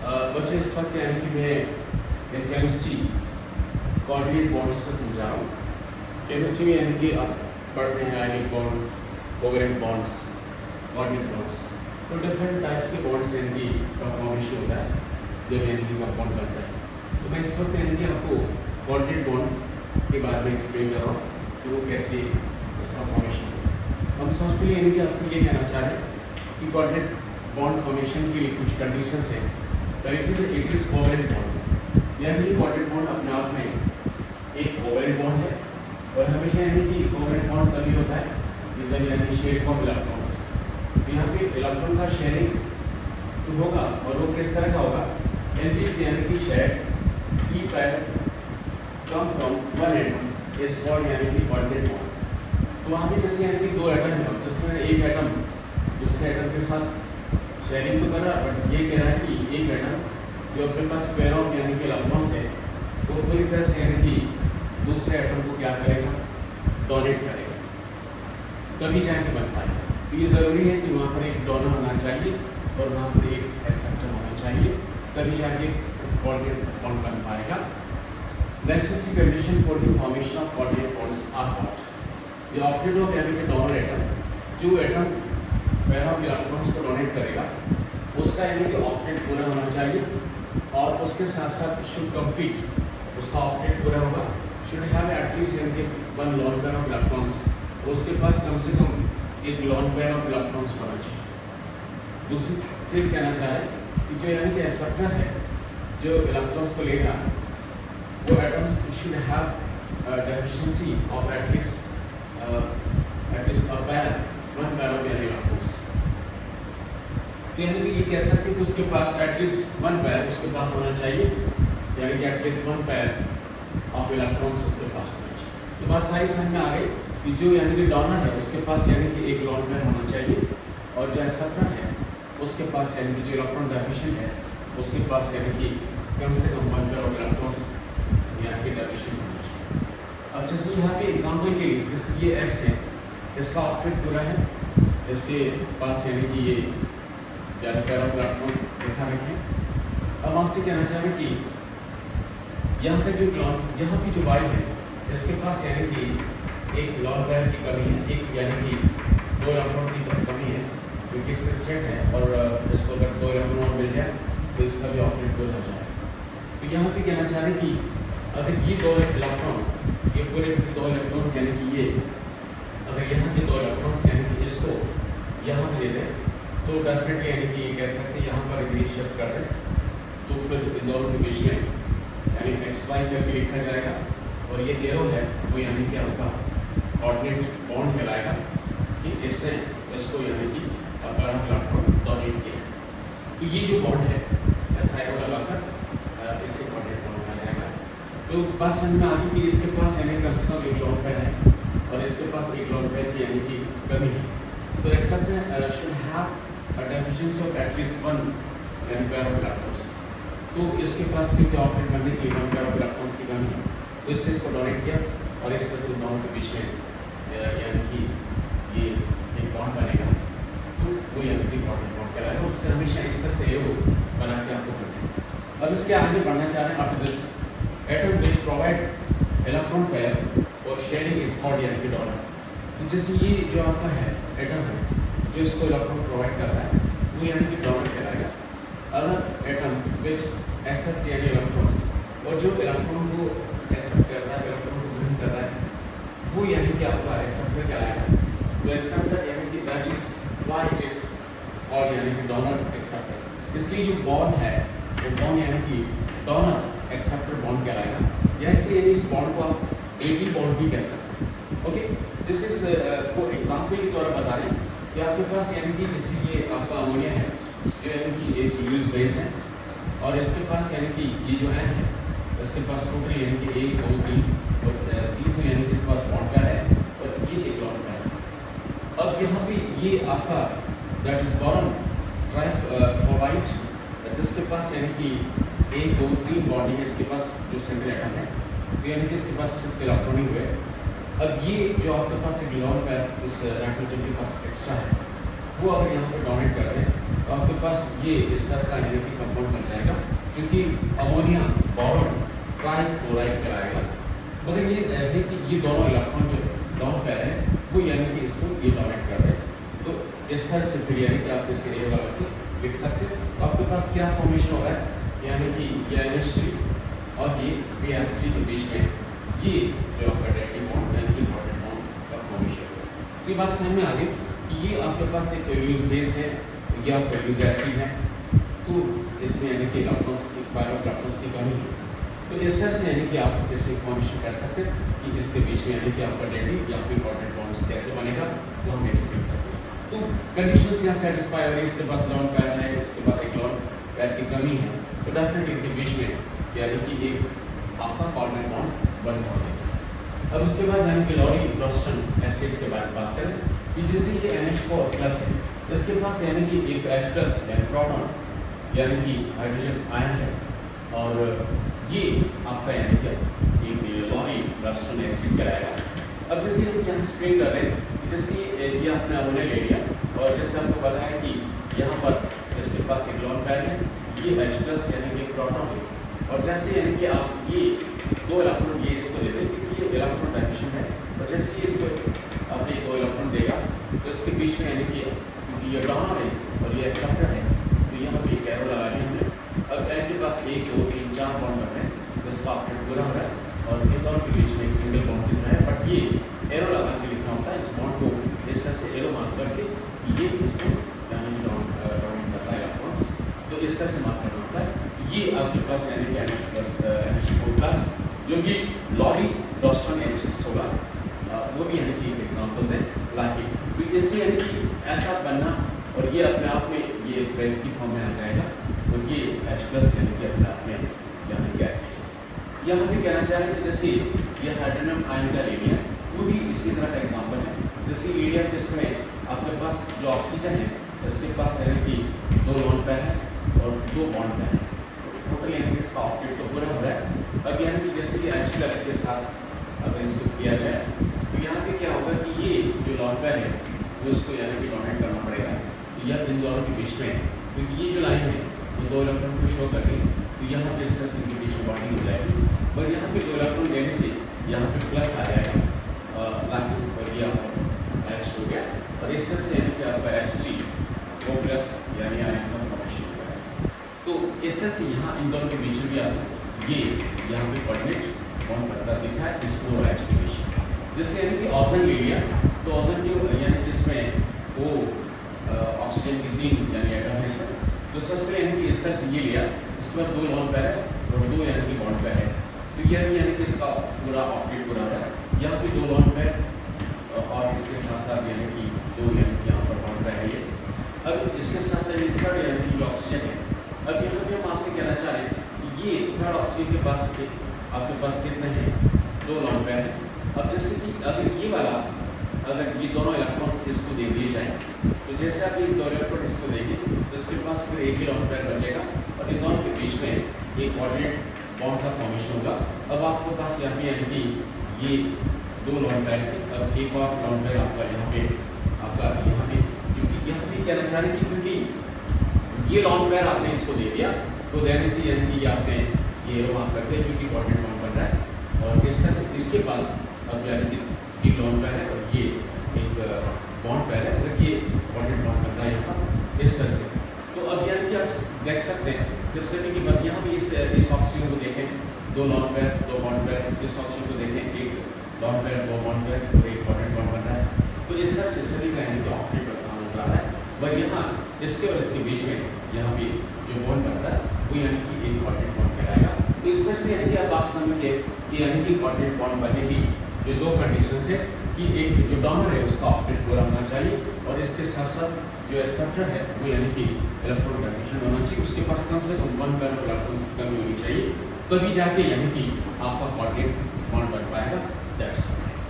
बच्चे इस वक्त यानी कि मैं इन केमिस्ट्री कोऑर्डिनेट बॉन्ड्स को समझा रहा हूँ। केमिस्ट्री में यानी कि आप पढ़ते हैं ionic bond, covalent bonds, coordinate bonds. तो डिफरेंट टाइप्स के बॉन्ड्स यानी कि का फॉर्मेशन होता है जब यानी कि कंपाउंड बनता है। तो मैं इस वक्त यानी कि आपको कोऑर्डिनेट बॉन्ड के बारे में एक्सप्लेन कर रहा हूँ कि वो कैसे इसका फॉर्मेशन होता है। हम सबसे पहले यानी कि आपसे ये कहना चाह रहे हैं कि कोऑर्डिनेट बॉन्ड फॉर्मेशन के लिए कुछ कंडीशंस हैं। पहली चीज़ इट इज़ कोवेलेंट बॉन्ड, यानी कि कोऑर्डिनेट बॉन्ड अपने आप में एक कोवेलेंट बॉन्ड है और हमेशा यानी कि कोवेलेंट बॉन्ड तभी होता है जब यानी शेयरिंग ऑफ इलेक्ट्रॉन्स। तो यहाँ पे इलेक्ट्रॉन का शेयरिंग तो होगा और वो किस तरह का होगा, एनपीस यानी कि शेयर ई पैर come from one atom is called यानी कि कोऑर्डिनेट बॉन्ड। तो वहाँ पे जैसे यानी कि दो एटम है जिसमें एक एटम दूसरे एटम के साथ शेयरिंग तो कर रहा है, बट ये कह रहा है कि एक एटम जो अपने पास पेयर ऑफ यानी कि इलेक्ट्रॉन्स है वो पूरी तरह से यानी कि दूसरे एटम को क्या करेगा, डोनेट करेगा, तभी जाके बन पाएगा। तो ये ज़रूरी है कि वहाँ पर एक डोनर होना चाहिए और वहाँ पर एक एक्सेप्टर होना चाहिए, तभी जाके कोऑर्डिनेट बॉन्ड बन पाएगा। Necessary condition for the formation of coordinate bonds are what. ये ऑक्टेट ऑफ यानी कि डोनर एटम, जो एटम पेयर ऑफ इलेक्ट्रॉन्स को डोनेट करेगा उसका यानी कि ऑक्टेट पूरा होना चाहिए और उसके साथ साथ शुड कंप्लीट, उसका ऑक्टेट पूरा होगा, शुड हैव एटलीस्ट यानी कि one lone pair of electrons, उसके पास कम से कम एक लोन पेयर ऑफ इलेक्ट्रॉन्स होना चाहिए। दूसरी चीज़ कहना चाह रहे हैं कि जो यानी कि एक्सेप्टर है जो इलेक्ट्रॉन्स को लेगा वो atoms should have deficiency of at least a pair one pair of यानी इलेक्ट्रॉन्स। तो यानी कि ये कह सकते हैं कि उसके पास एटलीस्ट वन पेयर उसके पास होना चाहिए, यानी कि at least one pair of electrons उसके पास होना चाहिए। तो बात सारी समझ में आ गई कि जो यानी कि डोनर है उसके पास यानी कि एक लोन पेयर होना चाहिए और जो एक्सेप्टर है उसके पास यानी कि जो इलेक्ट्रॉन डेफिशिएंट है उसके पास यानी कि कम से कम वन पेयर ऑफ इलेक्ट्रॉन्स यानी कि डेफिशिएंट होना चाहिए। अब जैसे यहाँ पे एग्जाम्पल के लिए जैसे ये एक्स है, इसका ऑक्टेट पूरा है, इसके पास यानी कि ये 11 पेयर ऑफ इलेक्ट्रॉन्स देखा रखें। अब आपसे कहना चाह रहे हैं कि यहाँ का जो यहाँ की जो वाई है इसके पास यानी कि एक लॉन पेयर की कमी है, एक यानी कि दो इलेक्ट्रॉन की कमी है क्योंकि इससे स्टेट है और इसको अगर दो इलेक्ट्रॉन और मिल जाए तो इसका भी ऑक्टेट पूरा हो जाए। तो यहाँ पे कहना चाह रहे हैं कि अगर ये दो इलेक्ट्रॉन, ये पूरे दो इलेक्ट्रॉन्स यानी कि ये अगर यहाँ के दो इलेक्ट्रॉन्स यानी कि इसको यहाँ पे ले दें तो डेफिनेटली यानी कि कह सकते हैं यहाँ पर अगर शिफ्ट कर दें तो फिर इन दोनों के बीच में यानी एक्स वाई करके लिखा जाएगा और ये एरो है वो यानी कि आपका कोऑर्डिनेट बॉन्ड कहलाएगा कि इससे इसको यानी कि अगर इलेक्ट्रॉन डोनेट किया। तो ये जो बॉन्ड है ऐसा एरो लगाकर इससे कोऑर्डिनेट बॉन्ड बना जाएगा। तो बस समझ में आ गई कि इसके पास यानी कम से कम एक लोन पेयर है और इसके पास एक लोन पेयर की यानी कि कमी है। तो acceptor should have a deficiency of at least one pair of electrons। तो इसके पास कितने ऑक्टेट बनने के लिए वन पेयर ऑफ इलेक्ट्रॉन्स की कमी है, तो इससे इसको डोनेट किया और इस तरह से दोनों के बीच में यानी कि ये एक बॉन्ड बनेगा तो वो यानी कि कोऑर्डिनेट बॉन्ड कहलाएगा। उससे हमेशा इस तरह से एरो बना के आपको करना है। अब इसके आगे बढ़ना चाह रहे हैं after this atom which provide electron pair और शेयरिंग इज कॉल्ड यानी कि डोनर। जैसे ये जो आपका है एटम है जो इसको इलेक्ट्रॉन प्रोवाइड कर रहा है वो यानी कि डोनर कहलाएगा। अदर एटम विच एक्सेप्ट यानी इलेक्ट्रॉन्स और जो इलेक्ट्रॉन को एक्सेप्ट कर रहा है, इलेक्ट्रॉन को ग्रहण कर रहा है वो यानी कि आपका एक्सेप्टर कहलाएगा। तो एक्सेप्टर यानी कि that is why it is और यानी कि डोनर एक्सेप्टर। इसलिए जो बॉन्ड है वो बॉन्ड यानी कि डोनर एक्सेप्टर बॉन्ड कहलाएगा। या इससे यानी इस बॉन्ड को आप एटी बॉन्ड भी कह सकते हैं। ओके, दिस इज को एग्जाम्पल के तौर पर बता रहे हैं कि आपके पास यानी कि जैसे ये आपका अमोनिया है जो यानी कि एक यूज बेस है और इसके पास यानी कि ये जो एन है इसके पास टोटल यानी कि एक दो तीन और तीन तो यानी कि इसके पास बॉन्ड का है और ये एक लॉन्ग का है। अब यहाँ पे ये आपका दैट इज बोरॉन ट्राइफ्लोराइड जिसके पास यानी कि एक दो तीन बॉन्ड है, इसके पास जो सेंट्रल एटम है तो यानी कि इसके पास 6 इलेक्ट्रॉन ही हुए। अब ये जो आपके पास एक लोन पेयर इस नाइट्रोजन के पास एक्स्ट्रा है वो अगर यहाँ पे डोनेट कर रहे हैं तो आपके पास ये इस तरह का यानी कि कंपाउंड बन जाएगा कि अमोनिया बोरॉन ट्राइफ्लोराइड कराएगा, मगर ये है कि ये दोनों इलेक्ट्रॉन जो डाउन पैर है वो यानी कि इसको ये डोनेट कर रहे हैं। तो इस तरह से फिर यानी कि आप इसे ये लगा के लिख सकते हैं। तो आपके पास क्या फॉर्मेशन हो रहा है, यानी कि ये NH3 और ये BF3 के बीच में ये जो आपका डेटिव बॉन्ड यानी कि इम्पोर्टेंट बॉन्ड का फॉर्मेशन हो रहा है। तो ये बात समझ में आ गई कि ये आपके पास एक यूज बेस है, ये आपका यूज एसिड है, तो इसमें यानी कि इलेक्ट्रॉन्स की इलेक्ट्रॉन्स की कमी है। तो इस तरह से यानी कि आप इसे फॉर्मेशन कर सकते हैं कि इसके बीच में यानी कि आपका डेटिव या फिर इम्पोर्टेंट बॉन्ड्स कैसे बनेगा वो हम एक्सप्लेन करते हैं। तो कंडीशंस यहाँ सेटिस्फाई हो रही है, इसके पास लॉन्ग पैर है, इसके बाद एक लॉन्ग पैर की कमी है, तो डेफिनेटली इनके बीच में यानी कि एक आपका कोऑर्डिनेट बॉन्ड बन जाएगा। अब इसके बाद यानी कि लॉरी ब्रोस्टन एसिड्स के बारे में बात करें कि जैसे ये NH4 प्लस है, इसके पास यानी कि एक H प्लस यानी प्रोटॉन यानी कि हाइड्रोजन आयन है, और ये आपका यानी कि एक लॉरी ब्रोस्टन एसिड कराएगा। अब जैसे हम यहाँ एक्सप्लेन कर रहे हैं कि जैसे ये आपने अमोनिया ले लिया, और जैसे आपको पता है कि यहाँ पर इसके पास एक लॉन्ग पैर है, ये H प्लस यानी कि प्रोटॉन है, और जैसे यानी कि आप ये दो इलेक्ट्रॉन ये इसको दे दें क्योंकि ये इलेक्ट्रॉन डाइमेंशन है, और जैसे ये इसको अपने दो इलेक्ट्रॉन देगा तो इसके बीच में यानी कि क्योंकि ये डोनर है और ये एक्सेप्टर है, तो यहाँ पे एक एरो लगा लिया हमने। अब इनके पास 1 2 3 4 बॉन्ड बन रहे हैं, तो इसका ऑप्टेट पूरा हो रहा है, और इन दोनों के बीच में एक सिंगल बॉन्ड दिख रहा है, बट ये एरो लगा के लिखना होता है इस बॉन्ड को इस तरह से एरो मार्क करके ये इसको यानी कि डाउन करना है इलेक्ट्रॉन्स, तो इस तरह से मार्क करना होता है। ये आपके पास यानी कि NH4 प्लस जो कि लॉरी ब्रोस्टन एसिड्स होगा, वो भी यानी कि एग्जांपल्स हैं लाइक, तो इससे यानी कि ऐसा बनना और ये अपने आप में ये बेस की फॉर्म में आ जाएगा, और ये H प्लस यानी कि अपने आप में यानी कि एसिड है। यहाँ भी कहना चाह रहे हैं कि जैसे ये हाइड्रोजन आयन का ले लिया, वो भी इसी तरह का एग्जाम्पल है। जैसे ले लिया जिसमें आपके पास जो ऑक्सीजन है इसके पास यानी कि 2 लॉन्ग पैर है और 2 बॉन्ड पैर है, टोटल यानी कि इसका ऑक्टेट तो पूरा हो रहा है। अब यानी कि जैसे कि H प्लस के साथ अगर इसको किया जाए तो यहाँ पे क्या होगा कि ये जो लॉन्ग पैर है वो इसको यानी कि डोनेट करना पड़ेगा, तो यह इन दोनों के बीच में, क्योंकि ये जो लाइन है वो 2 इलेक्ट्रॉन को शो कर रही है, तो यहाँ पे इस तरह से इनके बीच में बॉन्डिंग हो जाएगी, और यहाँ पे 2 इलेक्ट्रॉन देने से यहाँ पे प्लस आ जाएगा लाइन, और ये आपका H हो गया, और इस तरह से यानी कि आपका H3O प्लस यानी आयन का फॉर्मेशन हो गया। तो इस तरह से यहाँ इन दोनों के बीच में भी आप ये यहाँ पे कोऑर्डिनेट बॉन्ड बनता दिखा है इसको और H के बीच में। जैसे यानी कि ऑक्सीजन ले लिया, तो ऑक्सीजन की यानी कि इसमें वो ऑक्सीजन की 3 यानी एटम है सर, तो सबसे पहले यानी कि इस तरह से ये लिया, इसके बाद 2 लॉन्ग पैर है और 2 यानी कि बॉन्ड पैर है, तो यह भी यानी कि इसका पूरा ऑक्टेट पूरा रहा है। यहाँ भी 2 लॉन्ग पैर और इसके साथ साथ यानी कि 2 यानी कि यहाँ पर बॉन्ड पैर है ये। अब इसके साथ साथ थर्ड यानी कि ऑक्सीजन है। अब यहाँ पे हम आपसे कहना चाह रहे हैं कि ये थर्ड ऑक्सीजन के पास आपके पास कितने हैं, 2 लॉन्ग पैर है। अब जैसे कि अगर ये वाला अगर ये दोनों इलेक्ट्रॉन्स इसको दे दिए जाए, तो जैसे आप इस 2 इलेक्ट्रॉन इसको देंगे तो इसके पास फिर एक ही लॉन्ग पैर बचेगा, और इन दोनों के बीच में एक कोऑर्डिनेट बॉन्ड का फॉर्मेशन होगा। अब आपके पास यहाँ पे यानी कि ये 2 लॉन्ग पैर थे, अब एक और लॉन्ग पैर आपका यहाँ पे क्योंकि यहाँ भी कहना चाह रहे हैं कि क्योंकि ये लॉन्ग पैर आपने इसको दे दिया, तो देने से यानी कि आपने ये रो आप करते हैं क्योंकि कोऑर्डिनेट बॉन्ड बन रहा है, और इस तरह से इसके पास अब यानी कि 3 लॉन्ग पैर है और ये एक बॉन्ड पैर है, अगर ये कोऑर्डिनेट बॉन्ड बन रहा है यहाँ पर इस तरह से। तो अब यानी कि आप देख सकते हैं जैसे कि बस यहाँ भी इस ऑक्सीजन को देखें, 2 लॉन्ग पैर 2 बॉन्ड पैर, इस ऑक्सीजन को देखें, 1 लॉन्ग पैर 2 बॉन्ड पैर और एक कोऑर्डिनेट बॉन्ड बन रहा है, तो इस तरह से सभी का यानी कि ऑक्टेट बनता नजर आ रहा है। पर यहाँ इसके और इसके बीच में यहाँ पे जो बॉन्ड बनता है वो यानी कि एक कोऑर्डिनेट बॉन्ड कहलाएगा। तो इस तरह से यानी कि आप बात समझिए कि यानी कि कोऑर्डिनेट बॉन्ड बनने की जो 2 कंडीशंस है कि एक जो डोनर है उसका ऑक्टेट पूरा होना चाहिए, और इसके साथ साथ जो एक्सेप्टर है वो यानी कि इलेक्ट्रॉन डाइमेंशन होना चाहिए, उसके पास कम से कम 1 पैर इलेक्ट्रॉन्स की कमी होनी चाहिए, तभी जाके यानी कि आपका कोऑर्डिनेट बॉन्ड बन पाएगा। That's all.